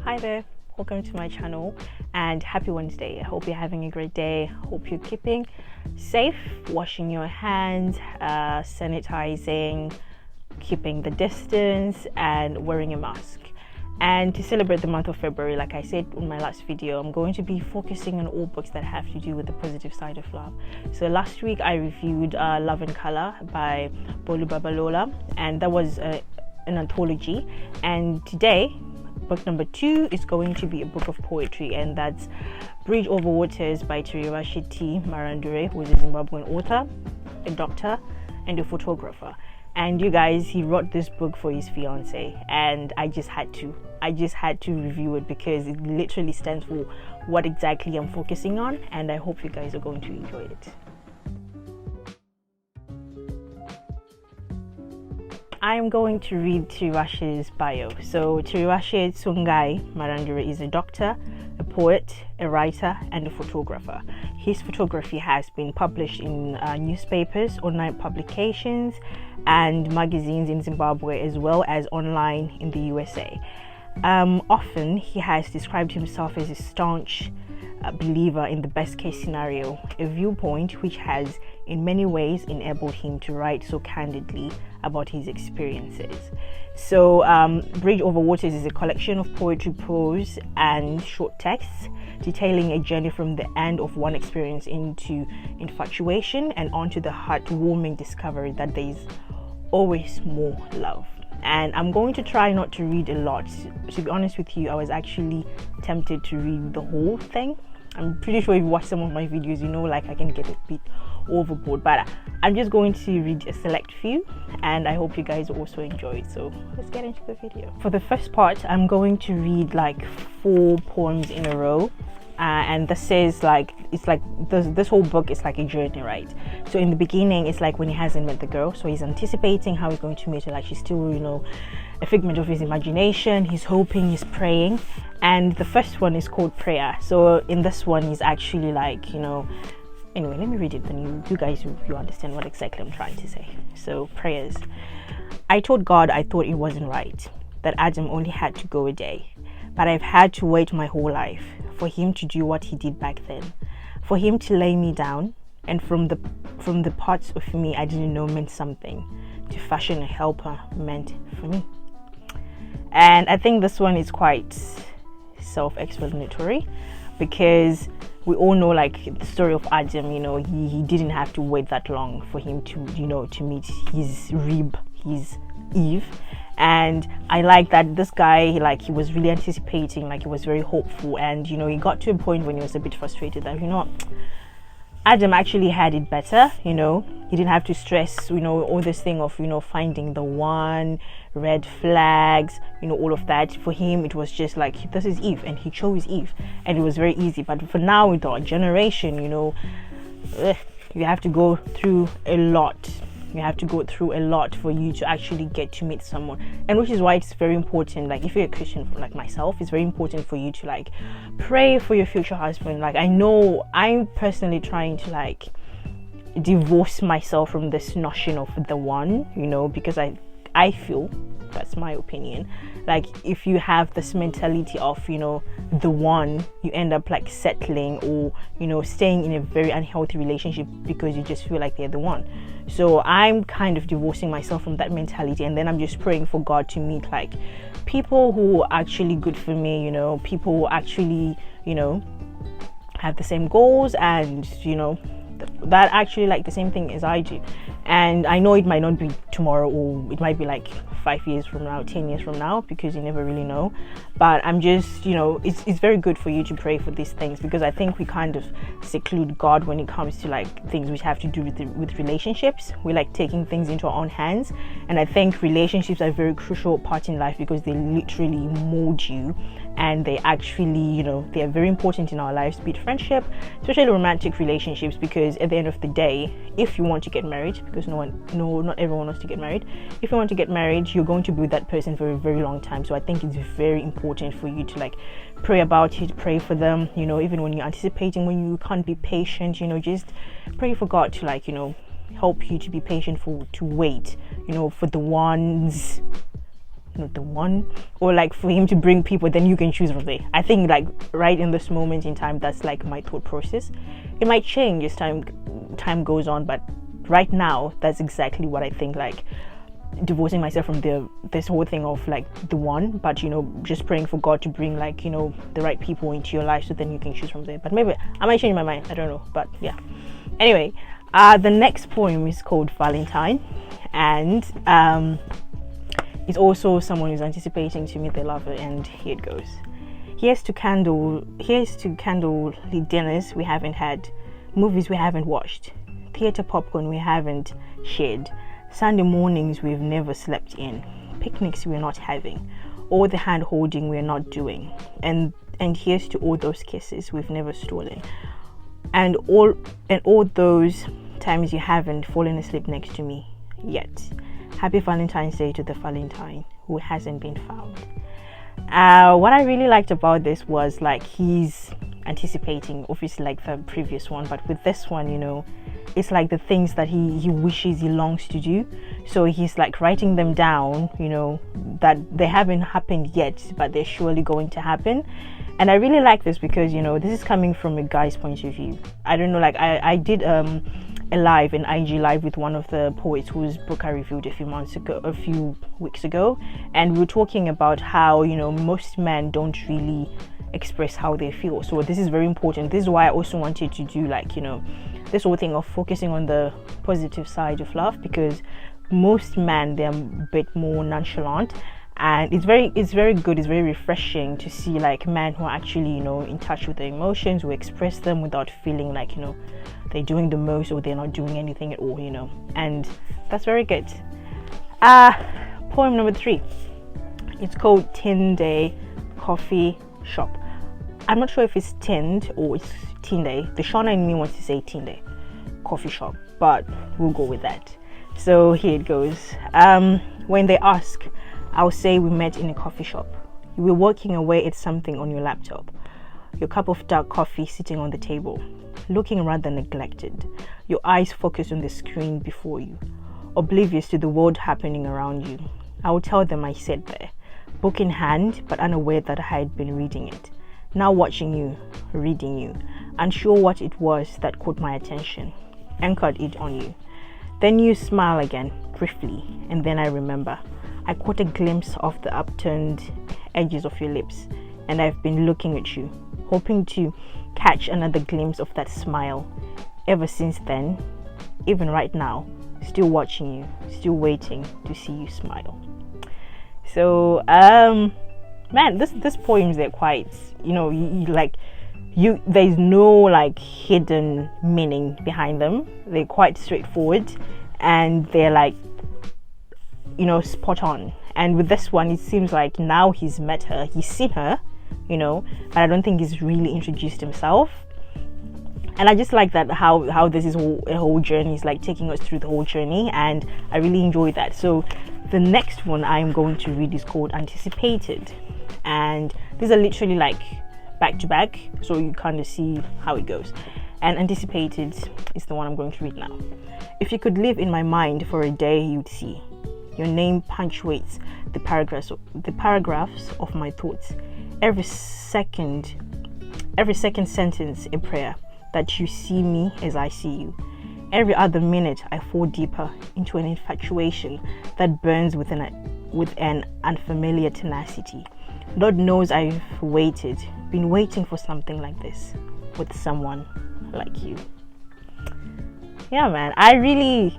Hi there, welcome to my channel and happy Wednesday. I hope you're having a great day. Hope you're keeping safe, washing your hands, sanitizing, keeping the distance and wearing a mask. And to celebrate the month of February, like I said in my last video, I'm going to be focusing on all books that have to do with the positive side of love. So last week I reviewed Love and Color by Bolu Babalola, and that was an anthology. And today book number 2 is going to be a book of poetry, and that's Bridge Over Waters by Tirivashe Marandure, who is a Zimbabwean author, a doctor, and a photographer. And you guys, he wrote this book for his fiancée, and I just had to review it because it literally stands for what exactly I'm focusing on, and I hope you guys are going to enjoy it. I am going to read Tirivashe's bio. So Tirivashe Marandure is a doctor, a poet, a writer, and a photographer. His photography has been published in newspapers, online publications, and magazines in Zimbabwe, as well as online in the USA. Often he has described himself as a staunch believer in the best case scenario, a viewpoint which has in many ways enabled him to write so candidly about his experiences. So Bridge Over Waters is a collection of poetry, prose, and short texts detailing a journey from the end of one experience into infatuation and onto the heartwarming discovery that there is always more love. And I'm going to try not to read a lot. To be honest with you, I was actually tempted to read the whole thing. I'm pretty sure if you watch some of my videos, you know, like I can get a bit overboard, but I'm just going to read a select few, and I hope you guys also enjoy it. So let's get into the video. For the first part, I'm going to read like 4 poems in a row. And this is like, it's like this whole book is like a journey, right? So in the beginning, it's like when he hasn't met the girl, so he's anticipating how he's going to meet her. Like, she's still, you know, a figment of his imagination. He's hoping, he's praying. And the first one is called Prayer. So in this one, he's actually like, you know, anyway, let me read it, then you guys you understand what exactly I'm trying to say. So prayers. I told God I thought it wasn't right that Adam only had to go a day, but I've had to wait my whole life for him to do what he did back then, for him to lay me down, and from the parts of me I didn't know meant something, to fashion a helper meant for me. And I think this one is quite self-explanatory, because we all know, like, the story of Adam. You know, he didn't have to wait that long for him to, you know, to meet his rib, his Eve. And I like that this guy, like, he was really anticipating, like, he was very hopeful, and, you know, he got to a point when he was a bit frustrated that, you know, Adam actually had it better. You know, he didn't have to stress, you know, all this thing of, you know, finding the one, red flags, you know, all of that. For him, it was just like, this is Eve, and he chose Eve, and it was very easy. But for now, with our generation, you know, you have to go through a lot. You have to go through a lot for you to actually get to meet someone, and which is why it's very important, like, if you're a Christian like myself, it's very important for you to, like, pray for your future husband. Like, I know I'm personally trying to, like, divorce myself from this notion of the one, you know, because I feel, that's my opinion, like, if you have this mentality of, you know, the one, you end up like settling or, you know, staying in a very unhealthy relationship because you just feel like they're the one. So I'm kind of divorcing myself from that mentality, and then I'm just praying for God to meet, like, people who are actually good for me, you know, people who actually, you know, have the same goals, and, you know, that actually like the same thing as I do. And I know it might not be tomorrow, or it might be like 5 years from now, 10 years from now, because you never really know. But I'm just, you know, it's very good for you to pray for these things, because I think we kind of seclude God when it comes to, like, things which have to do with relationships. We like taking things into our own hands, and I think relationships are a very crucial part in life because they literally mold you, and they actually, you know, they are very important in our lives, be it friendship, especially romantic relationships, because at the end of the day, if you want to get married, because not everyone wants to get married, if you want to get married, you're going to be with that person for a very long time. So I think it's very important for you to, like, pray about it, pray for them, you know, even when you're anticipating, when you can't be patient, you know, just pray for God to, like, you know, help you to be patient, to wait, you know, for the ones the one, or like for him to bring people, then you can choose from there. I think like right in this moment in time, that's like my thought process. It might change as time goes on, but right now that's exactly what I think. Like divorcing myself from this whole thing of like the one, but just praying for God to bring like the right people into your life, so then you can choose from there. But maybe I might change my mind, I don't know. But yeah, anyway, the next poem is called Valentine, and it's also someone who's anticipating to meet their lover. And here it goes. Here's to candle dinners we haven't had, movies we haven't watched, theater popcorn we haven't shared, Sunday mornings we've never slept in, picnics we're not having, all the hand holding we're not doing, and here's to all those kisses we've never stolen, and all those times you haven't fallen asleep next to me yet. Happy Valentine's Day to the Valentine who hasn't been found. What I really liked about this was like he's anticipating, obviously, like the previous one, but with this one, it's like the things that he wishes, he longs to do. So he's like writing them down, that they haven't happened yet, but they're surely going to happen. And I really like this because this is coming from a guy's point of view. I don't know, like I did an IG live with one of the poets whose book I reviewed a few weeks ago, and we were talking about how most men don't really express how they feel. So this is very important. This is why I also wanted to do like this whole thing of focusing on the positive side of love, because most men, they're a bit more nonchalant, and it's very good, it's very refreshing to see like men who are actually in touch with their emotions, who express them without feeling like they're doing the most or they're not doing anything at all, and that's very good. Poem number 3, it's called Tinde Coffee Shop. I'm not sure if it's tinned or it's Tinde. The Shona in me wants to say Tinde Coffee Shop, but we'll go with that. So here it goes. When they ask, I'll say we met in a coffee shop. You were working away at something on your laptop, your cup of dark coffee sitting on the table, looking rather neglected, your eyes focused on the screen before you, oblivious to the world happening around you. I will tell them I sat there, book in hand, but unaware that I had been reading it. Now watching you, reading you, unsure what it was that caught my attention, anchored it on you. Then you smile again, briefly, and then I remember. I caught a glimpse of the upturned edges of your lips, and I've been looking at you, hoping to catch another glimpse of that smile. Ever since then, even right now, still watching you, still waiting to see you smile. So, man, this poems, they're quite, there's no like hidden meaning behind them. They're quite straightforward, and they're like spot on. And with this one, it seems like now he's met her, he's seen her, but I don't think he's really introduced himself. And I just like that how this is a whole journey. Is like taking us through the whole journey, and I really enjoy that. So the next one I'm going to read is called Anticipated, and these are literally like back to back, so you kind of see how it goes. And Anticipated is the one I'm going to read now. If you could live in my mind for a day, you'd see your name punctuates the paragraphs of my thoughts. Every second sentence a prayer that you see me as I see you. Every other minute I fall deeper into an infatuation that burns with an unfamiliar tenacity. Lord knows I've been waiting for something like this with someone like you. Yeah, man, I really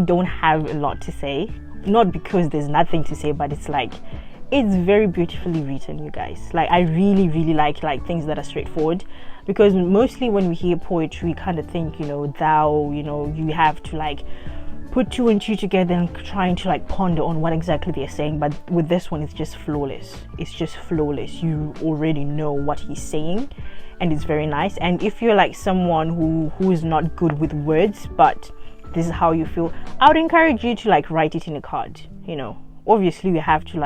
don't have a lot to say. Not because there's nothing to say, but it's very beautifully written, you guys. Like, I really like things that are straightforward, because mostly when we hear poetry, we kind of think, you have to put two and two together and trying to ponder on what exactly they're saying. But with this one, it's just flawless. You already know what he's saying, and it's very nice. And if you're someone who is not good with words, but this is how you feel, I would encourage you to write it in a card. Obviously you have to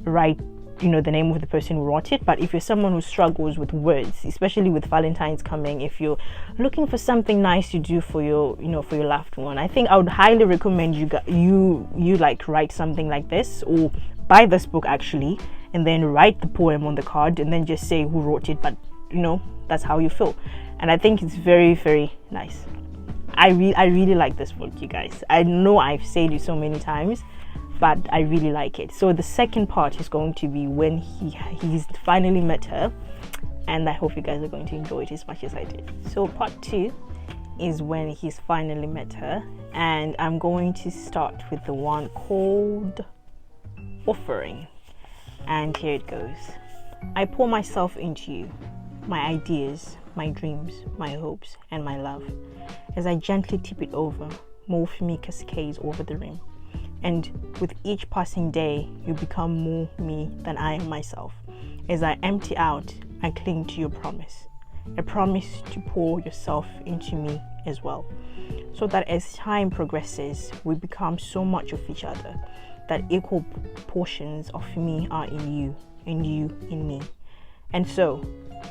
write the name of the person who wrote it. But if you're someone who struggles with words, especially with Valentine's coming, if you're looking for something nice to do for your for your loved one, I think I would highly recommend you like write something like this, or buy this book actually, and then write the poem on the card and then just say who wrote it, but that's how you feel. And I think it's very, very nice. I really like this book, you guys. I know I've said it so many times, but I really like it. So the second part is going to be when he's finally met her, and I hope you guys are going to enjoy it as much as I did. So part 2 is when he's finally met her, and I'm going to start with the one called Offering. And here it goes. I pour myself into you, my ideas, my dreams, my hopes, and my love. As I gently tip it over, more for me cascades over the rim. And with each passing day, you become more me than I am myself. As I empty out, I cling to your promise. A promise to pour yourself into me as well. So that as time progresses, we become so much of each other, that equal portions of me are in you, and you in me. And so,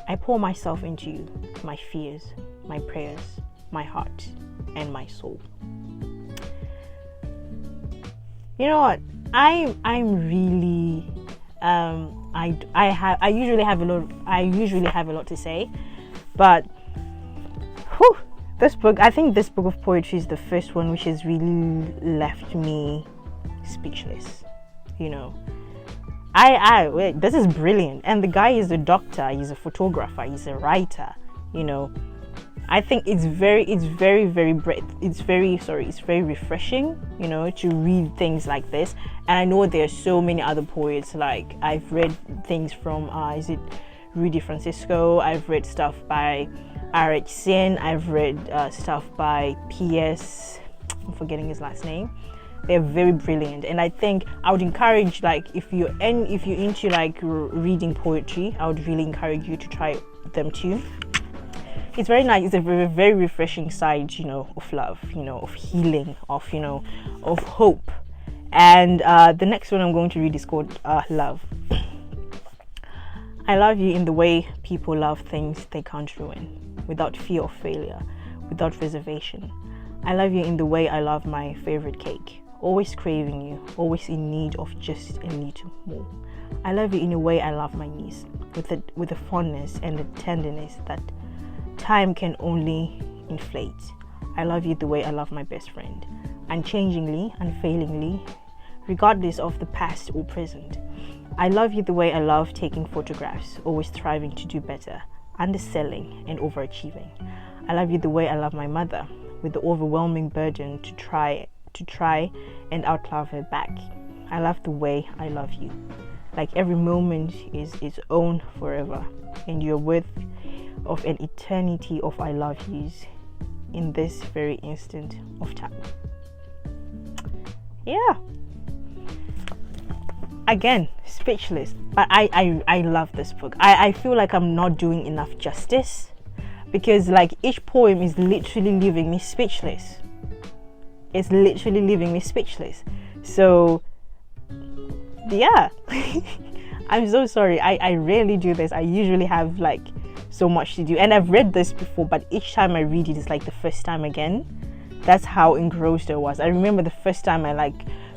I pour myself into you, my fears, my prayers, my heart, and my soul. You know what? I'm really I usually have a lot to say, but this book, I think this book of poetry is the first one which has really left me speechless. This is brilliant, and the guy is a doctor, he's a photographer, he's a writer. I think it's very refreshing, to read things like this. And I know there are so many other poets. Like, I've read things from is it Rudy Francisco, I've read stuff by R.H. Sin, I've read stuff by P.S. I'm forgetting his last name. They're very brilliant, and I think I would encourage, like, if you're into like reading poetry, I would really encourage you to try them too. It's very nice. It's a very, very refreshing side, of love, of healing, of hope. And the next one I'm going to read is called Love. I love you in the way people love things they can't ruin, without fear of failure, without reservation. I love you in the way I love my favorite cake, always craving you, always in need of just a little more. I love you in a way I love my niece, with a fondness and a tenderness that time can only inflate. I love you the way I love my best friend, unchangingly, unfailingly, regardless of the past or present. I love you the way I love taking photographs, always striving to do better, underselling and overachieving. I love you the way I love my mother, with the overwhelming burden to try and outlove her back. I love the way I love you. Like every moment is its own forever, and you're worth of an eternity of I love yous in this very instant of time. Yeah. Again, speechless. But I love this book. I feel like I'm not doing enough justice, because like each poem is literally leaving me speechless. It's literally leaving me speechless. So yeah. I'm so sorry. I rarely do this. I usually have like so much to do, and I've read this before, but each time I read it, it's like the first time again. That's how engrossed I was. I remember the first time I like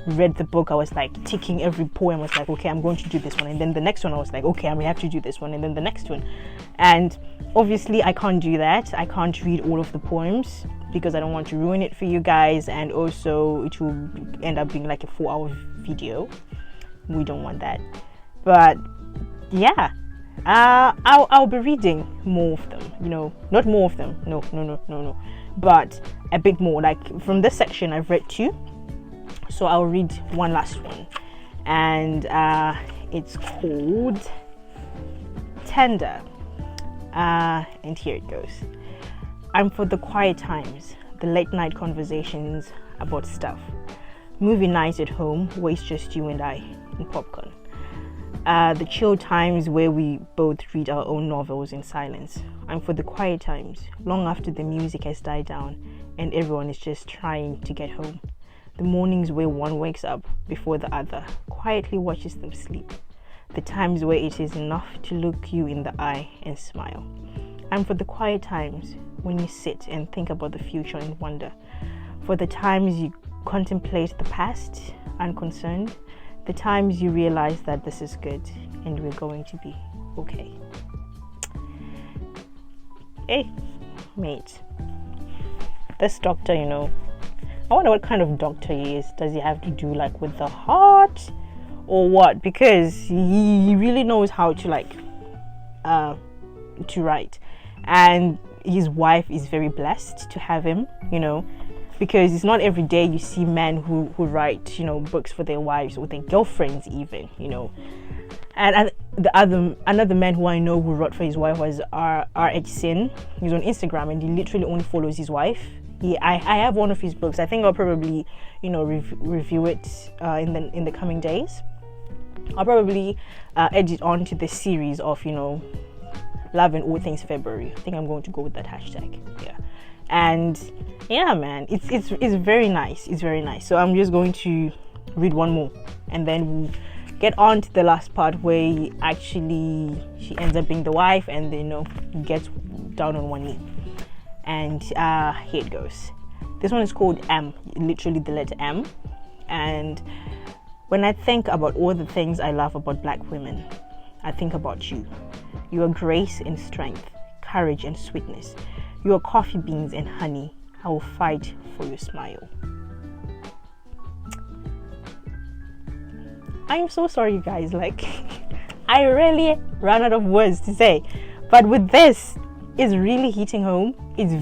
read the book, I was like ticking every poem. I was like, okay, I'm going to do this one, and then the next one I was like, okay, I may have to do this one, and then the next one. And obviously I can't do that. I can't read all of the poems because I don't want to ruin it for you guys, and also it will end up being like a 4-hour video. We don't want that. But yeah, I'll be reading more of them, not more of them, no, but a bit more. Like from this section I've read 2, so I'll read one last one, and it's called Tender, and here it goes. I'm for the quiet times, the late night conversations about stuff, movie nights at home where it's just you and I and popcorn. The chill times where we both read our own novels in silence. I'm for the quiet times, long after the music has died down and everyone is just trying to get home. The mornings where one wakes up before the other, quietly watches them sleep. the times where it is enough to look you in the eye and smile, and for the quiet times when you sit and think about the future and wonder, for the times you contemplate the past unconcerned, the times you realize that this is good and we're going to be okay. Hey, mate, this doctor, I wonder what kind of doctor he is. Does he have to do like with the heart or what? Because he really knows how to to write, and his wife is very blessed to have him, because it's not every day you see men who write books for their wives or their girlfriends even, and another man who I know who wrote for his wife was R.H. Sin. He's on Instagram and he literally only follows his wife. I have one of his books. I think I'll probably review it in the coming days. I'll probably edit on to the series of Love and All Things February. I think I'm going to go with that hashtag. Yeah. And yeah, man, it's very nice. It's very nice. So I'm just going to read one more and then we'll get on to the last part where she ends up being the wife and gets down on one knee. And here it goes. This one is called M, literally the letter M. And when I think about all the things I love about Black women, I think about you. You are grace and strength, courage and sweetness. You are coffee beans and honey. I will fight for your smile. I'm so sorry, you guys. I really ran out of words to say, but with this, it's really hitting home. It's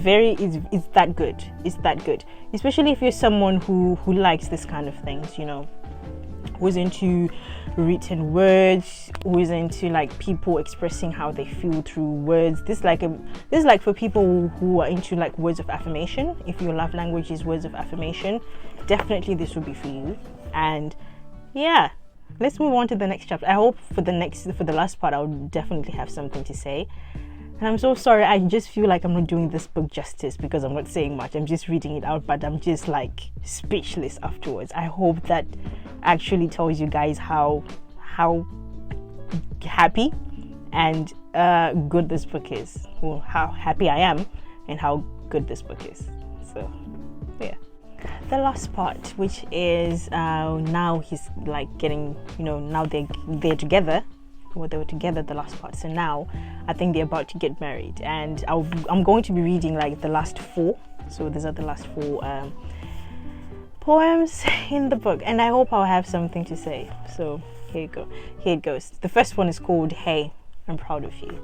that good. It's that good, especially if you're someone who likes this kind of things, who's into written words, who's into people expressing how they feel through words. This is for people who are into words of affirmation. If your love language is words of affirmation, definitely this will be for you. And yeah, let's move on to the next chapter. I hope for the last part I'll definitely have something to say. And I'm so sorry, I just feel like I'm not doing this book justice because I'm not saying much. I'm just reading it out, but I'm just speechless afterwards. I hope that actually tells you guys how happy and good this book is, or how happy I am and how good this book is. So yeah, the last part, which is now he's getting, now they're together. Well, they were together the last part, so now I think they're about to get married, and I'm going to be reading the last 4. So these are the last 4 poems in the book, and I hope I'll have something to say. So here it goes. The first one is called Hey, I'm Proud of You.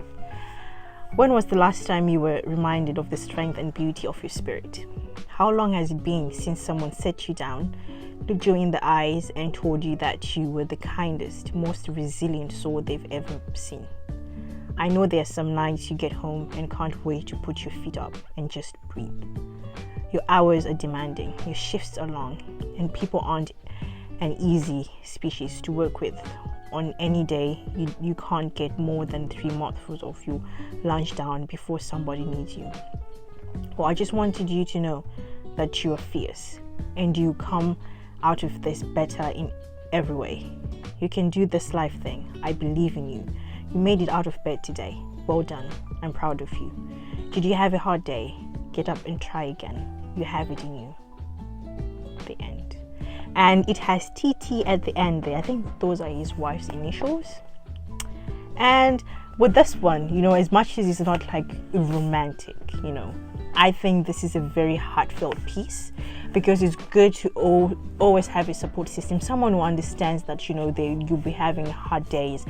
When was the last time you were reminded of the strength and beauty of your spirit? How long has it been since someone set you down, looked you in the eyes and told you that you were the kindest, most resilient soul they've ever seen? I know there are some nights you get home and can't wait to put your feet up and just breathe. Your hours are demanding, your shifts are long, and people aren't an easy species to work with. On any day, you can't get more than 3 mouthfuls of your lunch down before somebody needs you. Well, I just wanted you to know that you are fierce and you come out of this better in every way. You can do this life thing. I believe in you. You made it out of bed today. Well done. I'm proud of you. Did you have a hard day? Get up and try again. You have it in you. The end. And it has TT at the end there. I think those are his wife's initials. And with this one, as much as it's not romantic, I think this is a very heartfelt piece, because it's good to always have a support system, someone who understands that you'll be having hard days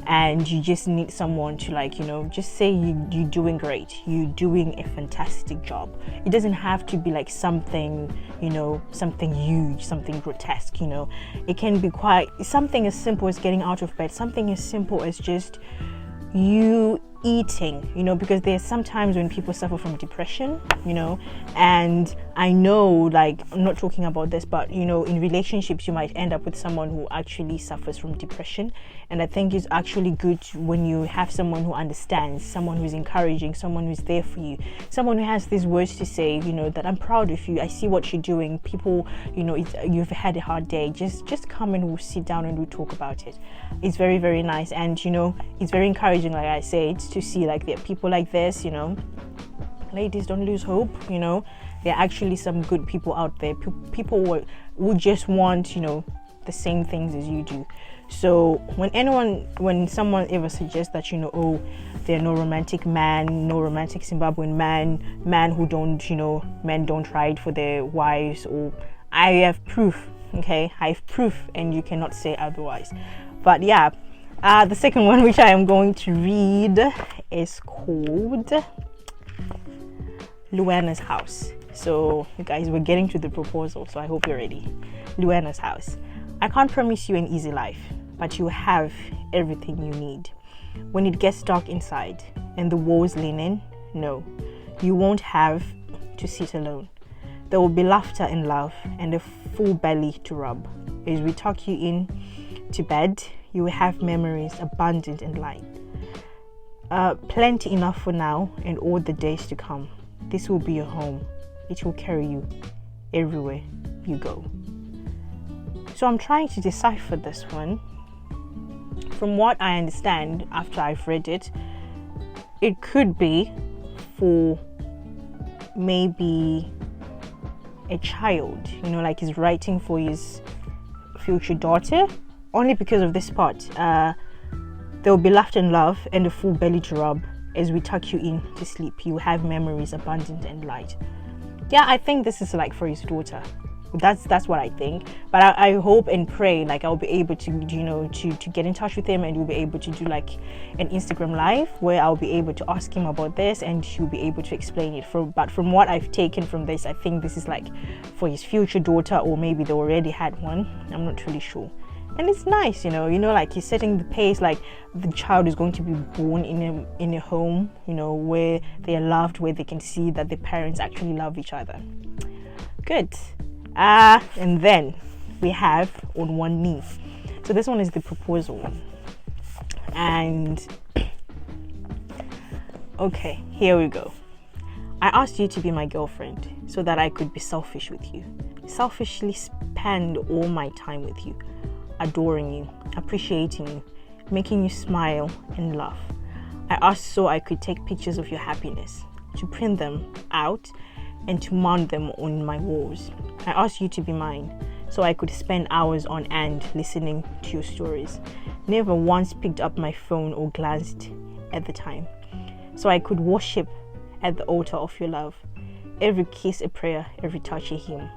and you just need someone to just say you're doing great, you're doing a fantastic job. It doesn't have to be something something huge, something grotesque. It can be quite something as simple as getting out of bed, something as simple as just you eating, you know, because there's sometimes when people suffer from depression, you know, and I know, like, I'm not talking about this, but you know, in relationships you might end up with someone who actually suffers from depression, and I think it's actually good when you have someone who understands, someone who's encouraging, someone who's there for you, someone who has these words to say, you know, that I'm proud of you, I see what you're doing, people, you know, you've had a hard day, just come and we'll sit down and we'll talk about it. It's very, very nice, and you know, it's very encouraging, like I said, to see like there are people like this, you know. Ladies, don't lose hope, you know. There are actually some good people out there, people who just want, you know, the same things as you do. So when someone ever suggests that, you know, oh, there are no romantic man, no romantic Zimbabwean man who don't, you know, men don't ride for their wives, or I have proof, okay, I have proof, and you cannot say otherwise. But yeah, the second one which I am going to read is called Luana's House. So you guys, we're getting to the proposal, so I hope you're ready. Luana's House. I can't promise you an easy life, but you have everything you need. When it gets dark inside and the walls lean in, no, you won't have to sit alone. There will be laughter and love and a full belly to rub. As we tuck you in to bed, you will have memories abundant and light. Plenty enough for now and all the days to come. This will be your home. It will carry you everywhere you go. So I'm trying to decipher this one. From what I understand after I've read it, it could be for maybe a child, you know, like he's writing for his future daughter, only because of this part. There will be laughter and love and a full belly to rub. As we tuck you in to sleep, you have memories abundant and light. Yeah, I think this is like for his daughter. That's what I think. But I hope and pray like I'll be able to, you know, to get in touch with him, and we'll be able to do like an Instagram live where I'll be able to ask him about this and he'll be able to explain it. But from what I've taken from this, I think this is like for his future daughter, or maybe they already had one. I'm not really sure. And it's nice, you know, like he's setting the pace, like the child is going to be born in a home, you know, where they are loved, where they can see that the parents actually love each other. Good. And then we have On One Knee. So this one is the proposal one. And okay, here we go. I asked you to be my girlfriend so that I could be selfish with you. Selfishly spend all my time with you, adoring you, appreciating you, making you smile and laugh. I asked so I could take pictures of your happiness, to print them out and to mount them on my walls. I asked you to be mine so I could spend hours on end listening to your stories. Never once picked up my phone or glanced at the time, so I could worship at the altar of your love. Every kiss a prayer, every touch a hymn.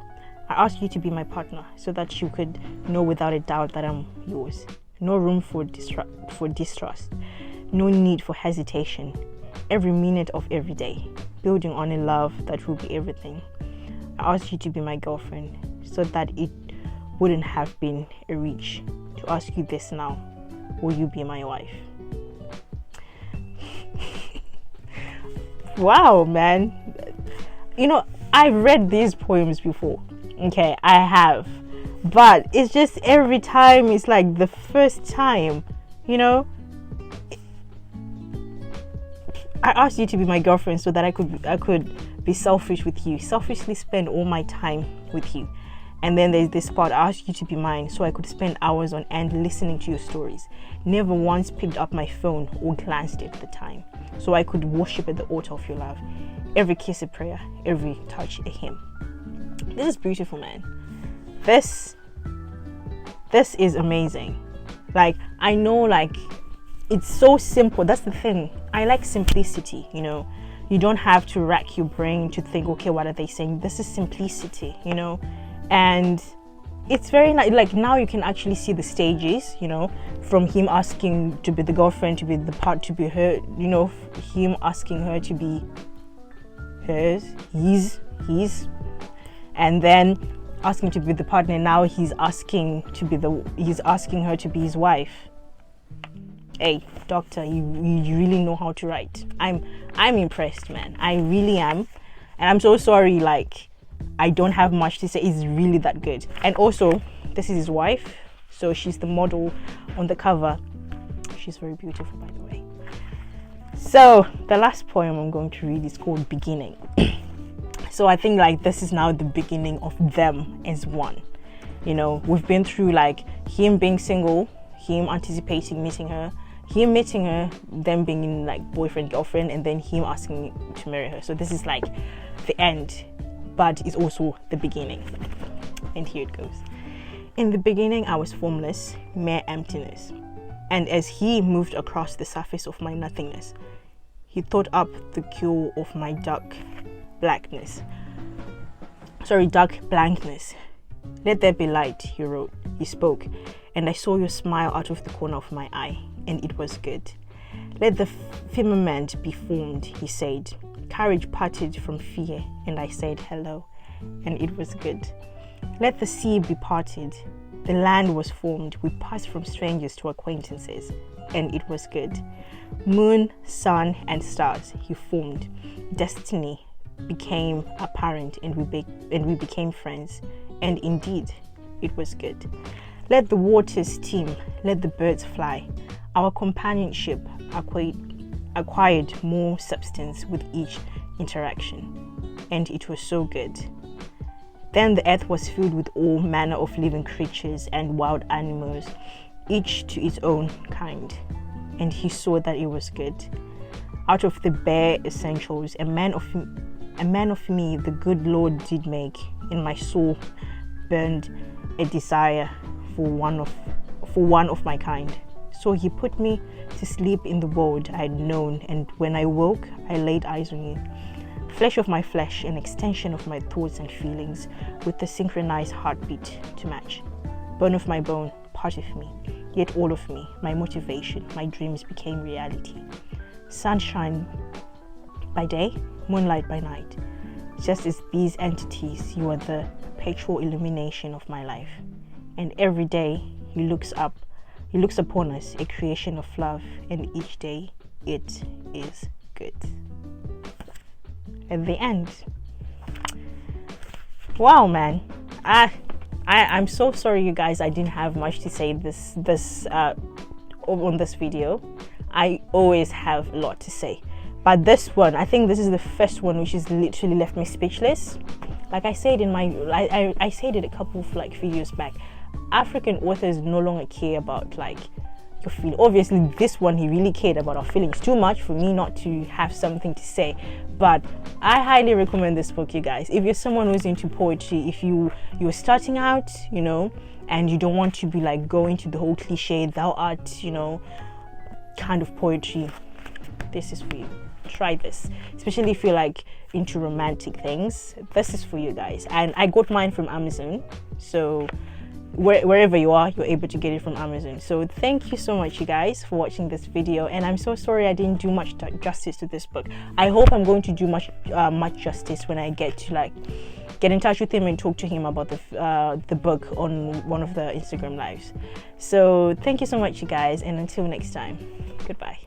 I asked you to be my partner so that you could know without a doubt that I'm yours. No room for distrust, no need for hesitation. Every minute of every day, building on a love that will be everything. I asked you to be my girlfriend so that it wouldn't have been a reach to ask you this now. Will you be my wife? Wow, man. You know, I've read these poems before. Okay, I have. But it's just every time it's like the first time, you know. I asked you to be my girlfriend so that I could be selfish with you, selfishly spend all my time with you. And then there's this part, I asked you to be mine so I could spend hours on end listening to your stories. Never once picked up my phone or glanced at the time, so I could worship at the altar of your love. Every kiss a prayer, every touch a hymn. This is beautiful, man. This is amazing. Like, I know, like, it's so simple. That's the thing. I like simplicity, you know. You don't have to rack your brain to think, okay, what are they saying? This is simplicity, you know. And it's very nice. Like, now you can actually see the stages, you know, from him asking to be the girlfriend, to be the part, to be her, you know, him asking her to be hers, his, and then asking to be the partner. Now he's asking her to be his wife. hey, doctor, you really know how to write. I'm impressed, man. I really am. And I'm so sorry, like, I don't have much to say. It's really that good. And also, this is his wife, so she's the model on the cover. She's very beautiful, by the way. So the last poem I'm going to read is called Beginning. So I think like this is now the beginning of them as one. You know, we've been through like him being single, him anticipating meeting her, him meeting her, them being in like boyfriend, girlfriend, and then him asking to marry her. So this is like the end, but it's also the beginning. And here it goes. In the beginning, I was formless, mere emptiness. And as he moved across the surface of my nothingness, he thought up the cure of my dark blankness. Let there be light, he wrote. He spoke, and I saw your smile out of the corner of my eye, and it was good. Let the firmament be formed, he said. Courage parted from fear, and I said hello, and it was good. Let the sea be parted. The land was formed. We passed from strangers to acquaintances, and it was good. Moon, sun, and stars he formed. Destiny became apparent, and we became friends, and indeed it was good. Let the waters steam, let the birds fly. Our companionship acquired more substance with each interaction, and it was so good. Then the earth was filled with all manner of living creatures and wild animals, each to its own kind, and he saw that it was good. Out of the bare essentials, a man of me the good Lord did make. In my soul burned a desire for one of my kind. So he put me to sleep in the world I had known, and when I woke, I laid eyes on you. Flesh of my flesh, an extension of my thoughts and feelings, with the synchronized heartbeat to match. Bone of my bone, part of me, yet all of me, my motivation, my dreams became reality. Sunshine by day, moonlight by night. Just as these entities, you are the perpetual illumination of my life. And every day he looks upon us, a creation of love, and each day it is good. At the end. Wow, man. I'm so sorry, you guys. I didn't have much to say on this video. I always have a lot to say, but this one, I think this is the first one which has literally left me speechless. Like I said in my, I said it a couple of like videos back. African authors no longer care about like your feelings. Obviously, this one he really cared about our feelings too much for me not to have something to say. But I highly recommend this book, you guys. If you're someone who's into poetry, if you're starting out, you know, and you don't want to be like going to the whole cliche thou art, you know, kind of poetry, this is for you. Try this, especially if you're like into romantic things. This is for you guys. And I got mine from Amazon, so wherever you are, you're able to get it from Amazon. So thank you so much, you guys, for watching this video, and I'm so sorry I didn't do much justice to this book. I hope I'm going to do much justice when I get to like get in touch with him and talk to him about the book on one of the Instagram lives. So thank you so much, you guys, and until next time, goodbye.